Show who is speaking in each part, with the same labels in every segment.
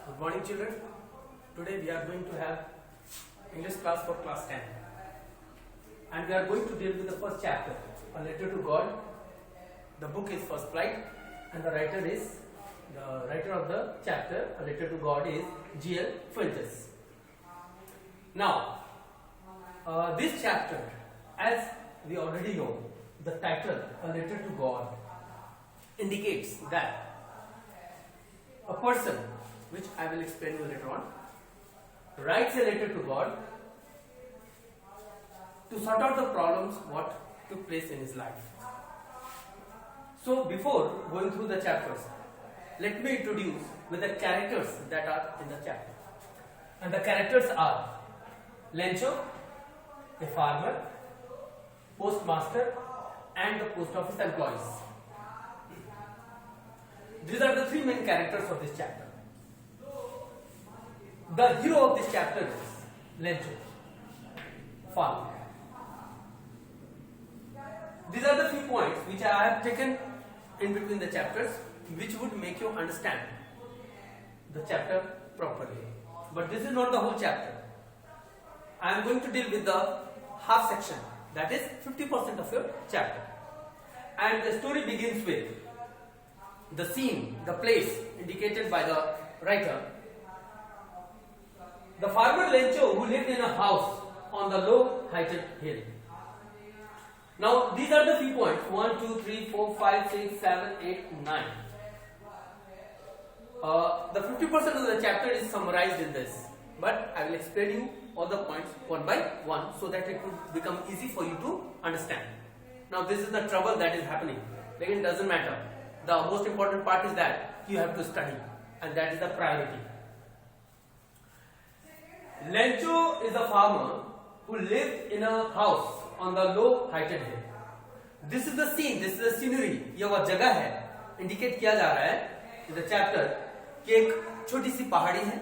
Speaker 1: Good morning, children. Today we are going to have English class for class 10, and we are going to deal with the first chapter, A Letter to God. The book is First Flight, and the writer of the chapter, A Letter to God, is G.L. Fuentes. Now, this chapter, as we already know, the title, A Letter to God, indicates that a person, which I will explain you later on, writes a letter to God to sort out the problems what took place in his life. So before going through the chapters, let me introduce with the characters that are in the chapter. And the characters are Lencho, a farmer, postmaster, and the post office employees. These are the three main characters of this chapter. The hero of this chapter is Lencho, farmer. These are the few points which I have taken in between the chapters, which would make you understand the chapter properly. But this is not the whole chapter. I am going to deal with the half section, that is 50% of your chapter. And the story begins with the scene, the place indicated by the writer. The farmer Lencho, who lived in a house on the low heighted hill. Now these are the few points: 1, 2, 3, 4, 5, 6, 7, 8, 9. The 50% of the chapter is summarized in this, but I will explain you all the points one by one so that it will become easy for you to understand. Now this is the trouble that is happening. Again, it doesn't matter. The most important part is that you have to study, and that is the priority. Lencho is a farmer who lived in a house on the low heighted hill. This is the scene, this is the scenery. यह वह जगह है, indicate किया जा रहा है in the chapter कि एक छोटी सी पहाड़ी है.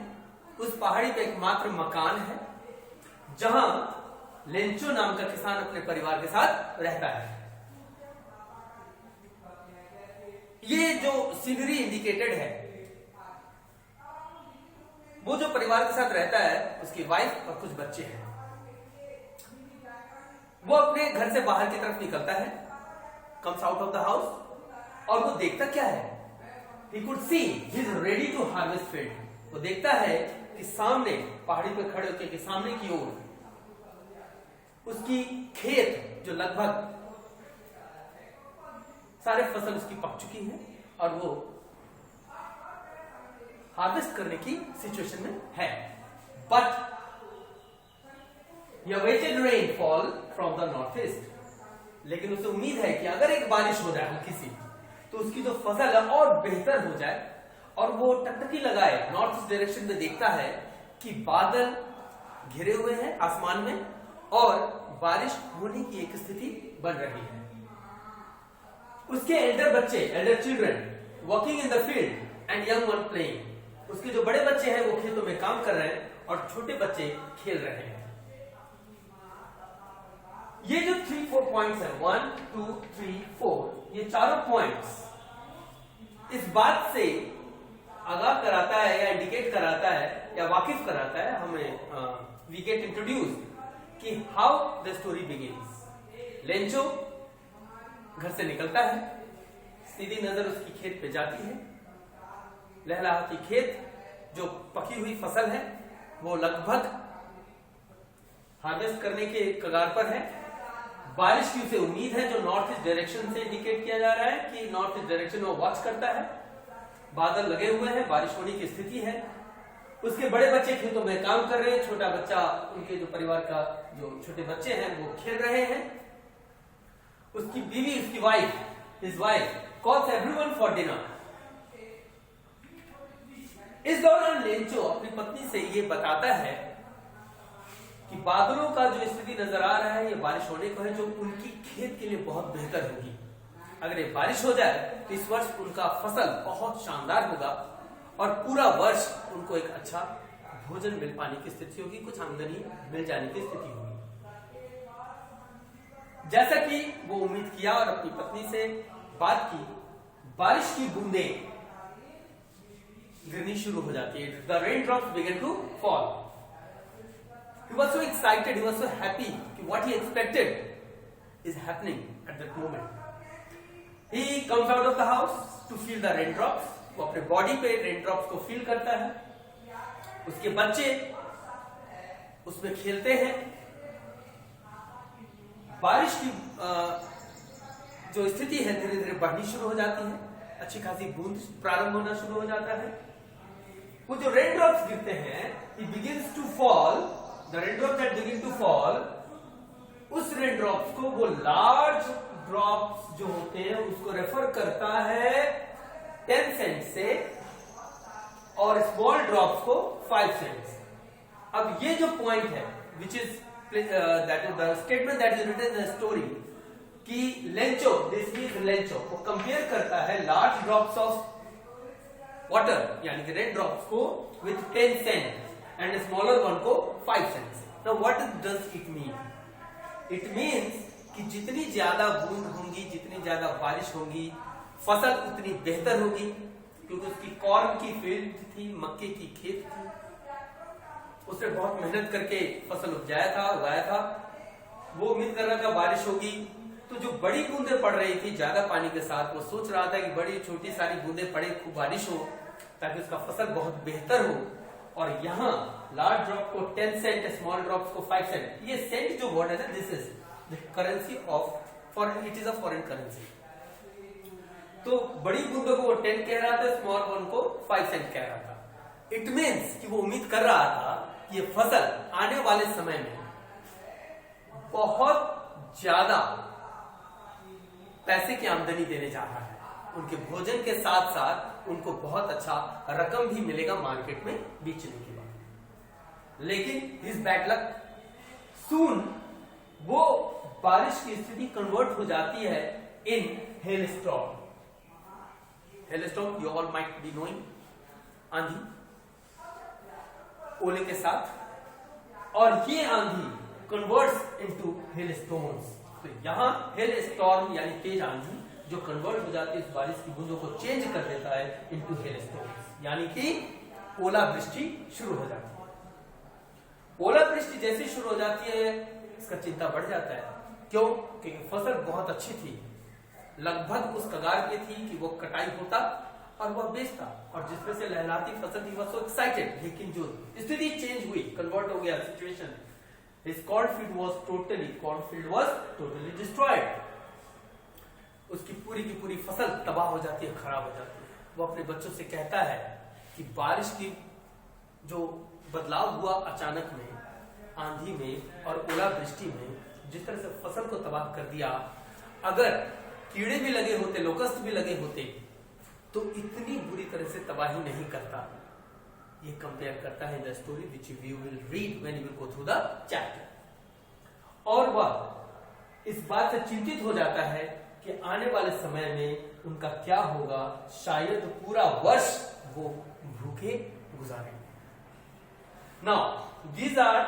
Speaker 1: उस पहाड़ी पे एक मात्र मकान है जहां लेंचो नाम का किसान अपने परिवार के साथ रहता है. ये जो सीनरी इंडिकेटेड है, वो जो परिवार के साथ रहता है, उसकी वाइफ और कुछ बच्चे हैं. वो अपने घर से बाहर की तरफ निकलता है, comes out of the house, और वो देखता क्या है? He could see, he is ready to harvest field. वो देखता है कि सामने पहाड़ी पे खड़े होकर के सामने की ओर उसकी खेत, जो लगभग सारे फसल उसकी पक चुकी है और वो हार्वेस्ट करने की सिचुएशन में है. बट ये weighted rainfall from the north east, लेकिन उसे उम्मीद है कि अगर एक बारिश हो जाए हल्की सी, तो उसकी जो फसल है और बेहतर हो जाए. और वो टकटकी लगाए नॉर्थ ईस्ट डायरेक्शन में, देखता है कि बादल घिरे हुए हैं आसमान में और बारिश होने की एक स्थिति बन रही है. उसके एल्डर बच्चे, Elder children working in the field and young one playing. उसके जो बड़े बच्चे हैं वो खेतों में काम कर रहे हैं और छोटे बच्चे खेल रहे हैं. ये जो 3-4 पॉइंट्स हैं, 1, 2, 3, 4, ये चारों पॉइंट्स इस बात से आगाह कराता है या इंडिकेट कराता है या वाकिफ कराता है हमें, वी गेट इंट्रोड्यूस कि how the story begins. Lencho घर से निकलता है, सीधी नजर उसकी खेत पे जाती है. लहलहाती खेत, जो पकी हुई फसल है, वो लगभग हार्वेस्ट करने के कगार पर है. बारिश की उसे उम्मीद है, जो नॉर्थ ईस्ट डायरेक्शन से इंडिकेट किया जा रहा है कि नॉर्थ ईस्ट डायरेक्शन में वॉच करता है. बादल लगे हुए हैं, बारिश होने की स्थिति है. उसके बड़े बच्चे खेतों में काम कर रहे हैं, छोटा बच्चा, उनके जो परिवार का जो छोटे बच्चे हैं वो खेल रहे हैं. उसकी बीवी, उसकी wife, his wife calls everyone for dinner. इस दौरान लेंचो अपनी पत्नी से ये बताता है कि बादलों का जो स्थिति नजर आ रहा है, ये बारिश होने को है, जो उनकी खेत के लिए बहुत बेहतर होगी. अगर ये बारिश हो जाए तो इस वर्ष उनका फसल बहुत शानदार होगा और पूरा वर्ष उनको एक अच्छा भोजन मिल पाने की स्थिति होगी, कुछ आमदनी मिल जाने की स्थिति होगी. जैसा कि वो उम्मीद किया और अपनी पत्नी से बात की, बारिश की बूंदें गिरनी शुरू हो जाती है. The raindrops began to fall. He was so excited, he was so happy कि what he expected is happening at that moment. He comes out of the house to feel the raindrops. वो अपने body पे raindrops को feel करता है. उसके बच्चे उसमें खेलते हैं. बारिश की जो स्थिति है धीरे धीरे बढ़नी शुरू हो जाती है. अच्छी खासी बूंद प्रारंभ होना शुरू हो जाता है. वो जो रेनड्रॉप्स गिरते हैं, it begins to fall, the raindrops that begin to fall, उस रेनड्रॉप्स को वो लार्ज ड्रॉप्स जो होते हैं उसको रेफर करता है 10 सेंट से और स्मॉल ड्रॉप्स को 5 सेंट. अब ये जो पॉइंट है which is that is the statement that is written in the story कि लेंचो, दिस मीन्स लेंचो, वो कंपेयर करता है लार्ज ड्रॉप्स ऑफ वाटर यानी कि रेड ड्रॉप्स को with 10 cent and smaller one को 5 cent. Now what does it mean? It means कि जितनी ज्यादा बूंद होंगी, जितनी ज्यादा बारिश होगी, फसल उतनी बेहतर होगी. क्योंकि उसकी कॉर्न की फील्ड थी, मक्के की खेत थी, उसने बहुत मेहनत करके फसल उगाया था. वो उम्मीद कर रहा था बारिश होगी. तो जो बड़ी बूंदें पड़ रही थी ज्यादा पानी के साथ, वो सोच रहा था कि बड़ी छोटी सारी बूंदें पड़े, खूब बारिश हो ताकि उसका फसल बहुत बेहतर हो. और यहाँ लार्ज ड्रॉप को 10 सेंट, स्मॉल ड्रॉप्स को 5 सेंट. ये सेंट जो वर्ड है ना, this is the currency of foreign, it is a foreign currency. तो बड़ी बूंदों को वो 10 कह रहा था, स्मॉल वन को 5 सेंट कह रहा था. इट मीन्स कि वो उम्मीद कर रहा था कि ये फसल आने वाले समय में बहुत ज्यादा पैसे की आमदनी देने जा रहा है. उनके भोजन के साथ साथ उनको बहुत अच्छा रकम भी मिलेगा मार्केट में बेचने के बाद. लेकिन हिज बैड लक, सून वो बारिश की स्थिति कन्वर्ट हो जाती है in hell storm. Hello storm you all might be knowing, आंधी, ओले के साथ. और ये आंधी कन्वर्ट्स इनटू हेल स्टोन्स. तो यहां हेल स्टॉर्म यानी तेज आंधी जो कन्वर्ट हो जाती है इस बारिश की बूंदों को चेंज कर देता है इनटू हेल स्टॉर्म्स, यानी कि ओलावृष्टि शुरू हो जाती है. ओलावृष्टि जैसे शुरू हो जाती है इसका चिंता बढ़ जाता है. क्यों? क्योंकि फसल बहुत अच्छी थी, लगभग उस कगार पे थी कि वो कटाई होता और वह बेचता, और जिसमें से लहलाती फसल थी, वह सो एक्साइटेड. लेकिन जो स्थिति चेंज हुई, कन्वर्ट हो गया situation, his cornfield was totally destroyed. उसकी पूरी की पूरी फसल तबाह हो जाती है, खराब हो जाती है. वो अपने बच्चों से कहता है कि बारिश की जो बदलाव हुआ अचानक में, आंधी में और ओलावृष्टि में, जिस तरह से फसल को तबाह कर दिया, अगर कीड़े भी लगे होते, लोकस्ट भी लगे होते, तो इतनी बुरी तरह से तबाही नहीं करता. ये कंपेयर करता है the story which you will read when you will go through the chapter. और वह इस बात से चिंतित हो जाता है कि आने वाले समय में उनका क्या होगा. शायद पूरा वर्ष वो भूखे गुजारेंगे. Now these are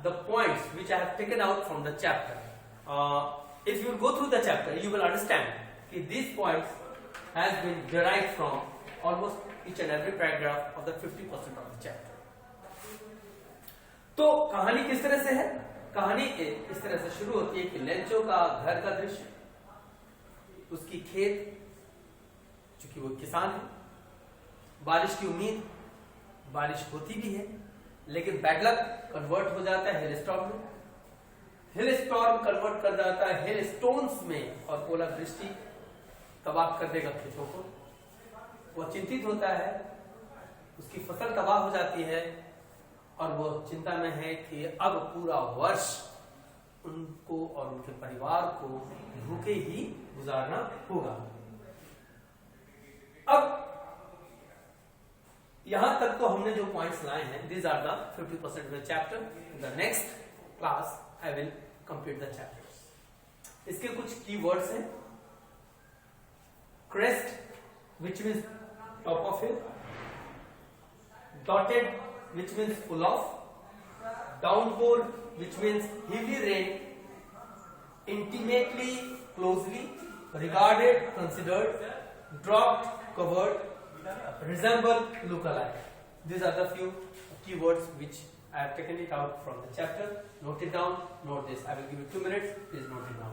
Speaker 1: the points which I have taken out from the chapter. If you will go through the chapter you will understand कि these points has been derived from almost each and every paragraph of the 50% of the chapter. तो कहानी किस तरह से है? कहानी इस तरह से शुरू होती है कि लेंचो का घर का दृश्य, उसकी खेत, चूंकि वो किसान है, बारिश की उम्मीद, बारिश होती भी है, लेकिन बैड लक कन्वर्ट हो जाता है हेल स्टॉर्म में. हिल स्टॉर्म कन्वर्ट कर जाता है हेल स्टोन्स में, और ओलावृष्टि तबाह कर देगा खेतों को. वह चिंतित होता है, उसकी फसल तबाह हो जाती है, और वो चिंता में है कि अब पूरा वर्ष उनको और उनके परिवार को भूखे ही गुजारना होगा. अब यहां तक तो हमने जो पॉइंट्स लाए हैं, these are the 50% of the chapter. In the next class I will complete the chapters. इसके कुछ की वर्ड्स हैं. crest, which means top of hill. dotted, which means full of. downpour, which means heavy rain. intimately, closely. regarded, considered. dropped, covered. resemble, look alike. These are the few keywords which I have taken it out from the chapter. Note it down. Note this. I will give you 2 minutes. Please note it down.